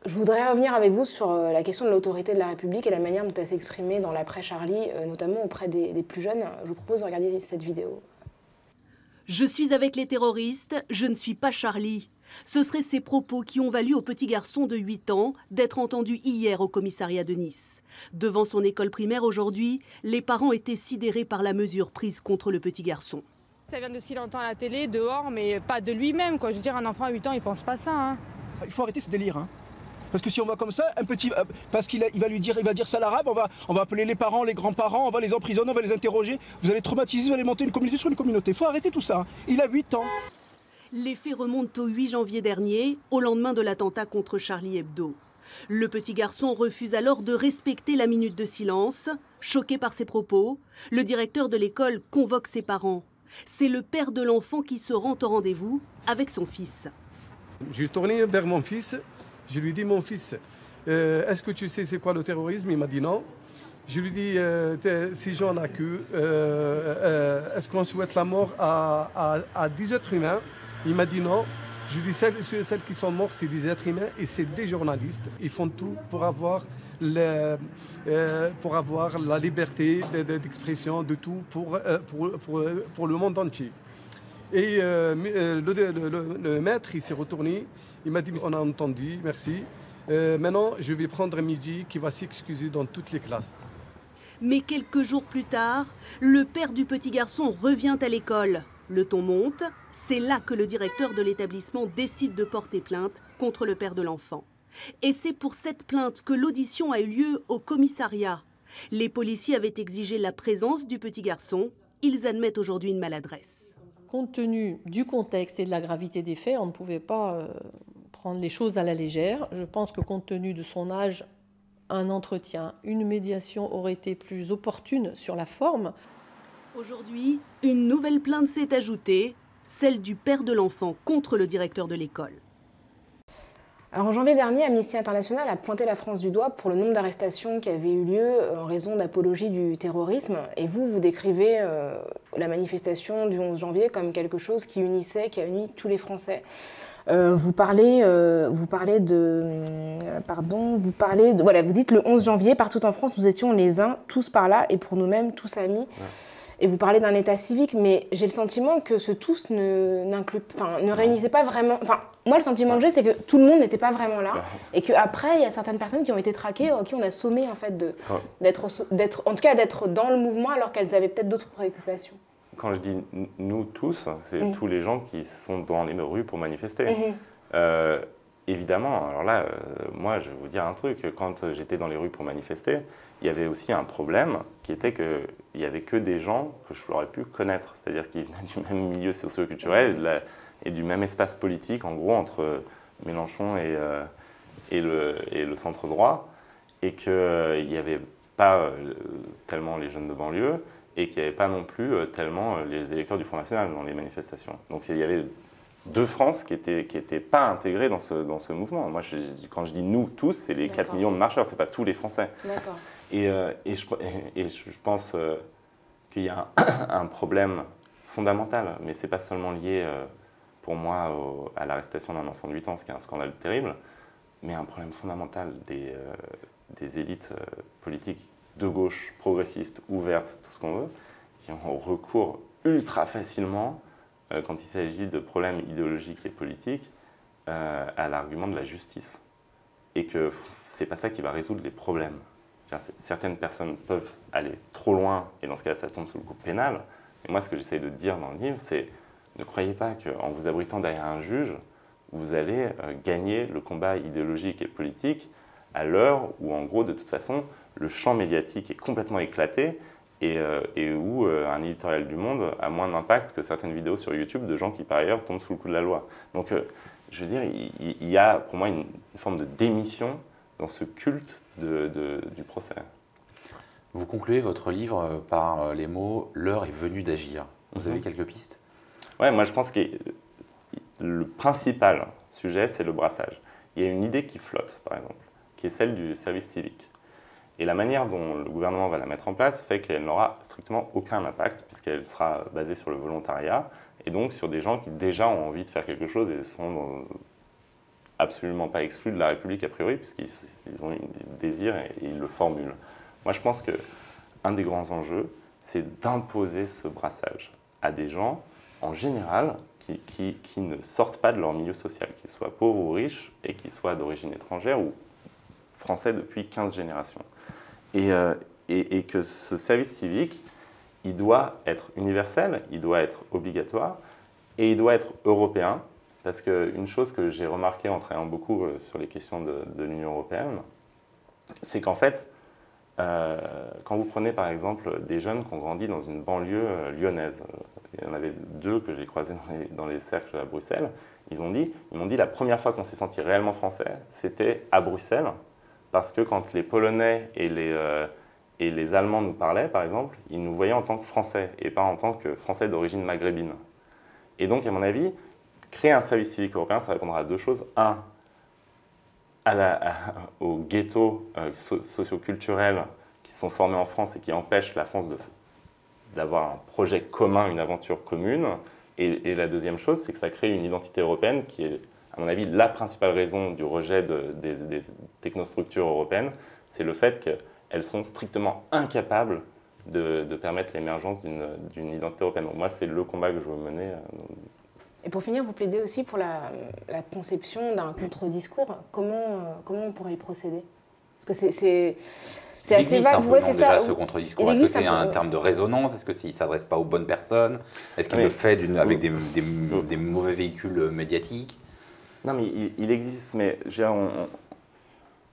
S2: Je voudrais revenir avec vous sur la question de l'autorité de la République et la manière dont elle s'est exprimée dans l'après-Charlie, notamment auprès des plus jeunes. Je vous propose de regarder cette vidéo.
S5: Je suis avec les terroristes, je ne suis pas Charlie. Ce seraient ces propos qui ont valu au petit garçon de 8 ans d'être entendu hier au commissariat de Nice. Devant son école primaire aujourd'hui, les parents étaient sidérés par la mesure prise contre le petit garçon.
S7: Ça vient de ce qu'il entend à la télé, dehors, mais pas de lui-même, quoi. Je veux dire, un enfant à 8 ans, il pense pas ça, hein.
S8: Il faut arrêter ce délire, hein. Parce que si on va comme ça, un petit, parce qu'il va dire ça à l'arabe, on va appeler les parents, les grands-parents, on va les emprisonner, on va les interroger. Vous allez traumatiser, vous allez monter une communauté sur une communauté. Il faut arrêter tout ça, hein. Il a 8 ans.
S5: Les faits remontent au 8 janvier dernier, au lendemain de l'attentat contre Charlie Hebdo. Le petit garçon refuse alors de respecter la minute de silence. Choqué par ses propos, le directeur de l'école convoque ses parents. C'est le père de l'enfant qui se rend au rendez-vous avec son fils.
S9: J'ai tourné vers mon fils, je lui ai dit, mon fils, est-ce que tu sais c'est quoi le terrorisme? Il m'a dit non. Je lui ai dit, ces gens-là, est-ce qu'on souhaite la mort à des êtres humains? Il m'a dit non. Je lui ai dit, celles qui sont mortes, c'est des êtres humains et c'est des journalistes. Ils font tout pour avoir la liberté d'expression, de tout, pour le monde entier. Et le maître, il s'est retourné, il m'a dit, on a entendu, merci. Maintenant, je vais prendre midi qui va s'excuser dans toutes les classes.
S5: Mais quelques jours plus tard, le père du petit garçon revient à l'école. Le ton monte, c'est là que le directeur de l'établissement décide de porter plainte contre le père de l'enfant. Et c'est pour cette plainte que l'audition a eu lieu au commissariat. Les policiers avaient exigé la présence du petit garçon. Ils admettent aujourd'hui une maladresse.
S10: Compte tenu du contexte et de la gravité des faits, on ne pouvait pas prendre les choses à la légère. Je pense que compte tenu de son âge, un entretien, une médiation aurait été plus opportune sur la forme.
S5: Aujourd'hui, une nouvelle plainte s'est ajoutée, celle du père de l'enfant contre le directeur de l'école.
S2: Alors, en janvier dernier, Amnesty International a pointé la France du doigt pour le nombre d'arrestations qui avaient eu lieu en raison d'apologie du terrorisme. Et vous décrivez la manifestation du 11 janvier comme quelque chose qui unissait, qui a uni tous les Français. Vous dites le 11 janvier, partout en France, nous étions les uns, tous par là, et pour nous-mêmes, tous amis. Ouais. Et vous parlez d'un état civique, mais j'ai le sentiment que ce tous ne réunissait pas vraiment... Enfin, moi, le sentiment que j'ai, c'est que tout le monde n'était pas vraiment là, et qu'après, il y a certaines personnes qui ont été traquées, qui on a sommé, en fait, d'être dans le mouvement, alors qu'elles avaient peut-être d'autres préoccupations.
S3: Quand je dis nous tous, c'est tous les gens qui sont dans les rues pour manifester. Évidemment, alors là, moi, je vais vous dire un truc. Quand j'étais dans les rues pour manifester, il y avait aussi un problème qui était qu'il n'y avait que des gens que je l'aurais pu connaître. C'est-à-dire qui venaient du même milieu socio-culturel et du même espace politique, en gros, entre Mélenchon et le centre droit. Et qu'il n'y avait pas tellement les jeunes de banlieue et qu'il n'y avait pas non plus tellement les électeurs du Front National dans les manifestations. Donc il y avait deux France qui étaient pas intégrés dans ce mouvement. Moi, quand je dis nous tous, c'est les 4 millions de marcheurs, c'est pas tous les Français.
S2: D'accord.
S3: Et je pense qu'il y a un problème fondamental, mais c'est pas seulement lié pour moi à l'arrestation d'un enfant de 8 ans, ce qui est un scandale terrible, mais un problème fondamental des élites politiques de gauche, progressistes, ouvertes, tout ce qu'on veut, qui ont recours ultra facilement quand il s'agit de problèmes idéologiques et politiques, à l'argument de la justice. Et que c'est pas ça qui va résoudre les problèmes. Certaines personnes peuvent aller trop loin, et dans ce cas-là, ça tombe sous le coup pénal. Mais moi, ce que j'essaye de dire dans le livre, c'est ne croyez pas qu'en vous abritant derrière un juge, vous allez gagner le combat idéologique et politique à l'heure où, en gros, de toute façon, le champ médiatique est complètement éclaté, et où un éditorial du Monde a moins d'impact que certaines vidéos sur YouTube de gens qui, par ailleurs, tombent sous le coup de la loi. Donc, je veux dire, il y a pour moi une forme de démission dans ce culte du procès.
S1: Vous concluez votre livre par les mots « L'heure est venue d'agir ». Vous avez quelques pistes?
S3: Ouais, moi je pense que le principal sujet, c'est le brassage. Il y a une idée qui flotte, par exemple, qui est celle du service civique. Et la manière dont le gouvernement va la mettre en place fait qu'elle n'aura strictement aucun impact, puisqu'elle sera basée sur le volontariat, et donc sur des gens qui déjà ont envie de faire quelque chose et sont absolument pas exclus de la République a priori, puisqu'ils ont un désir et ils le formulent. Moi, je pense qu'un des grands enjeux, c'est d'imposer ce brassage à des gens, en général, qui ne sortent pas de leur milieu social, qu'ils soient pauvres ou riches, et qu'ils soient d'origine étrangère ou français depuis 15 générations. Et que ce service civique, il doit être universel, il doit être obligatoire, et il doit être européen, parce qu'une chose que j'ai remarqué en travaillant beaucoup sur les questions de l'Union européenne, c'est qu'en fait, quand vous prenez par exemple des jeunes qui ont grandi dans une banlieue lyonnaise, il y en avait 2 que j'ai croisés dans les cercles à Bruxelles, ils m'ont dit la première fois qu'on s'est senti réellement français, c'était à Bruxelles, parce que quand les Polonais et les Allemands nous parlaient, par exemple, ils nous voyaient en tant que Français et pas en tant que Français d'origine maghrébine. Et donc, à mon avis, créer un service civique européen, ça répondra à 2 choses. Un, aux ghettos socioculturels qui sont formés en France et qui empêchent la France d'avoir un projet commun, une aventure commune. Et la deuxième chose, c'est que ça crée une identité européenne qui est, à mon avis, la principale raison du rejet des technostructures européennes, c'est le fait qu'elles sont strictement incapables de permettre l'émergence d'une identité européenne. Donc moi, c'est le combat que je veux mener.
S2: Et pour finir, vous plaidez aussi pour la conception d'un contre-discours. Comment on pourrait y procéder? Parce que c'est assez vague.
S1: Ouais, c'est ça. Ce contre-discours, est-ce que c'est un terme de résonance? Est-ce qu'il ne s'adresse pas aux bonnes personnes? Est-ce qu'il le fait avec des mauvais véhicules médiatiques?
S3: Non, mais il existe, mais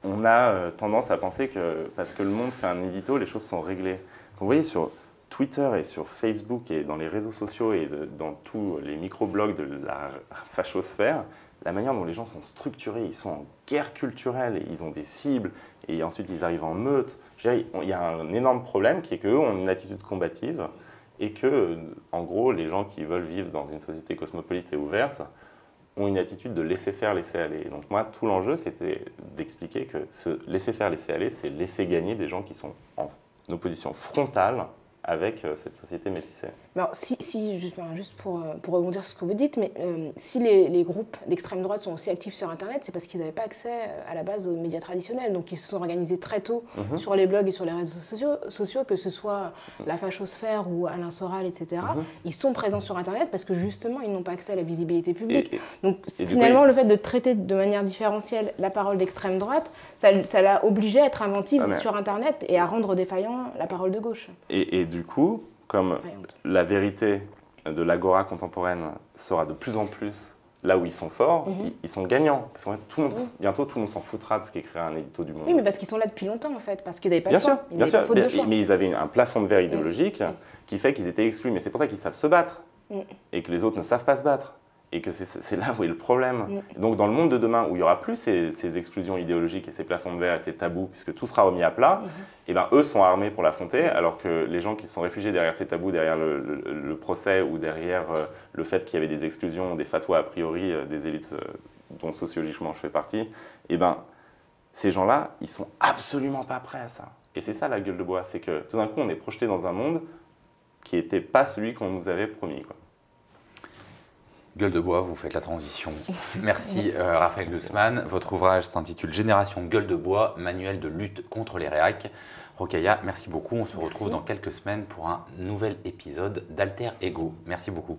S3: on a tendance à penser que parce que le monde fait un édito, les choses sont réglées. Vous voyez, sur Twitter et sur Facebook et dans les réseaux sociaux et dans tous les microblogs de la fachosphère, la manière dont les gens sont structurés, ils sont en guerre culturelle, et ils ont des cibles, et ensuite ils arrivent en meute. Je veux dire, il y a un énorme problème qui est qu'eux ont une attitude combative et que, en gros, les gens qui veulent vivre dans une société cosmopolite et ouverte ont une attitude de laisser faire, laisser aller. Donc moi, tout l'enjeu, c'était d'expliquer que ce laisser faire, laisser aller, c'est laisser gagner des gens qui sont en opposition frontale avec cette société métissée.
S2: Alors, juste pour rebondir sur ce que vous dites, mais si les groupes d'extrême droite sont aussi actifs sur Internet, c'est parce qu'ils n'avaient pas accès à la base aux médias traditionnels. Donc ils se sont organisés très tôt sur les blogs et sur les réseaux sociaux, que ce soit la fachosphère ou Alain Soral, etc. Ils sont présents sur Internet parce que justement, ils n'ont pas accès à la visibilité publique. Donc finalement, le fait de traiter de manière différentielle la parole d'extrême droite, ça l'a obligé à être inventive sur Internet et à rendre défaillant la parole de gauche.
S3: Et du coup, comme la vérité de l'agora contemporaine sera de plus en plus là où ils sont forts, ils sont gagnants. Parce que bientôt, tout le monde s'en foutra de ce qu'écrira un édito du Monde.
S2: Oui, mais parce qu'ils sont là depuis longtemps, en fait, parce qu'ils n'avaient pas de choix.
S3: Bien sûr, mais ils avaient un plafond de verre idéologique qui fait qu'ils étaient exclus. Mais c'est pour ça qu'ils savent se battre et que les autres ne savent pas se battre. Et que c'est là où est le problème. Donc dans le monde de demain, où il n'y aura plus ces exclusions idéologiques et ces plafonds de verre et ces tabous, puisque tout sera remis à plat, et ben, eux sont armés pour l'affronter, alors que les gens qui se sont réfugiés derrière ces tabous, derrière le procès ou derrière le fait qu'il y avait des exclusions, des fatwas a priori des élites dont sociologiquement je fais partie, et ben, ces gens-là, ils sont absolument pas prêts à ça. Et c'est ça la gueule de bois, c'est que tout d'un coup, on est projeté dans un monde qui n'était pas celui qu'on nous avait promis, quoi.
S1: Gueule de bois, vous faites la transition. Merci Raphaël Glucksmann. Votre ouvrage s'intitule Génération Gueule de bois, manuel de lutte contre les réacs. Rokhaya, merci beaucoup. On se retrouve dans quelques semaines pour un nouvel épisode d'Alter Ego. Merci beaucoup.